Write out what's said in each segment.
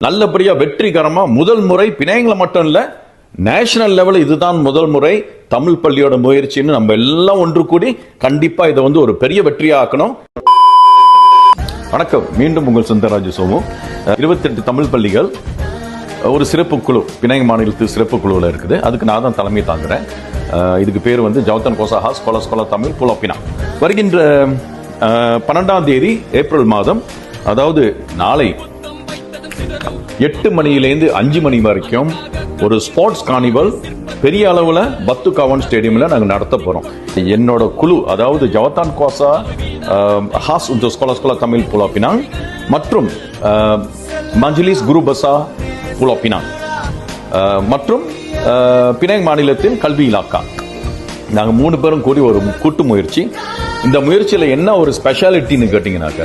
நல்லபடியா வெற்றிகரமா முதல் முறை பிணையங்களை மட்டும் இல்ல நேஷனல் லெவல் இதுதான் முதல் முறை தமிழ் பள்ளியோட முயற்சின்னு நம்ம எல்லாம் ஒன்று கூடி கண்டிப்பா இதை ஒரு பெரிய வெற்றியா ஆக்கணும். வணக்கம், மீண்டும் உங்கள் சுந்தரராஜ சோமு. 28 தமிழ் பள்ளிகள் ஒரு சிறப்பு குழு பிணைய மாநிலத்து சிறப்பு குழுவில் இருக்குது. அதுக்கு நான் தான் தலைமை தாங்குறேன். இதுக்கு பேர் ஜவத்தன் கோசா ஸ்கோலா தமிழ் புலப்பினா. வருகின்ற 12ஆம் தேதி ஏப்ரல் மாதம், அதாவது நாளை 8 மணியிலேருந்து 5 மணி வரைக்கும் ஒரு ஸ்போர்ட்ஸ் கார்னிவல் பெரிய அளவில் பத்துகாவன் ஸ்டேடியம்ல நாங்கள் நடத்த போறோம். என்னோட குழு, அதாவது ஜவத்தான் கோசா ஸ்கோலா தமிழ் புலப்பினாங் மற்றும் மஜ்லிஸ் குரு பசா புலப்பினாங் மற்றும் பிணைங் மாநிலத்தின் கல்வி இலாக்கா, நாங்கள் 3 பேரும் கூடி ஒரு கூட்டு முயற்சி. இந்த முயற்சியில என்ன ஒரு ஸ்பெஷாலிட்டின்னு கேட்டீங்கன்னாக்க,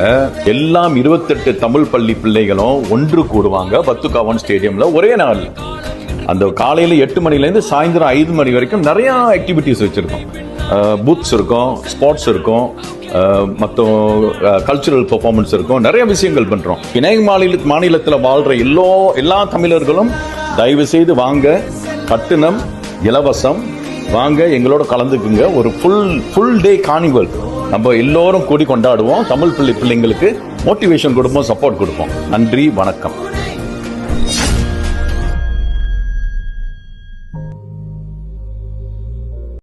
எல்லாம் 28 தமிழ் பள்ளி பிள்ளைகளும் ஒன்று கூடுவாங்க பத்துகாவன் ஸ்டேடியம்ல ஒரே நாள். அந்த காலையில 8 மணிலேருந்து சாயந்தரம் 5 மணி வரைக்கும் நிறைய ஆக்டிவிட்டிஸ் வச்சிருக்கோம். பூத்ஸ் இருக்கும், ஸ்போர்ட்ஸ் இருக்கும், மற்றும் கல்ச்சுரல் பெர்ஃபார்மன்ஸ் இருக்கும், நிறைய விஷயங்கள் பண்றோம். பிணைய மாநிலத்தில் வாழ்ற எல்லா தமிழர்களும் தயவு செய்து வாங்க. கட்டணம் இலவசம். வாங்க, எங்களோட கலந்துக்குங்க. ஒரு ஃபுல் டே கார்னிவல் நம்ம எல்லோரும் கூடி கொண்டாடுவோம். தமிழ் பிள்ளைங்களுக்கு மோட்டிவேஷன் கொடுப்போம், சப்போர்ட் கொடுப்போம். நன்றி, வணக்கம்.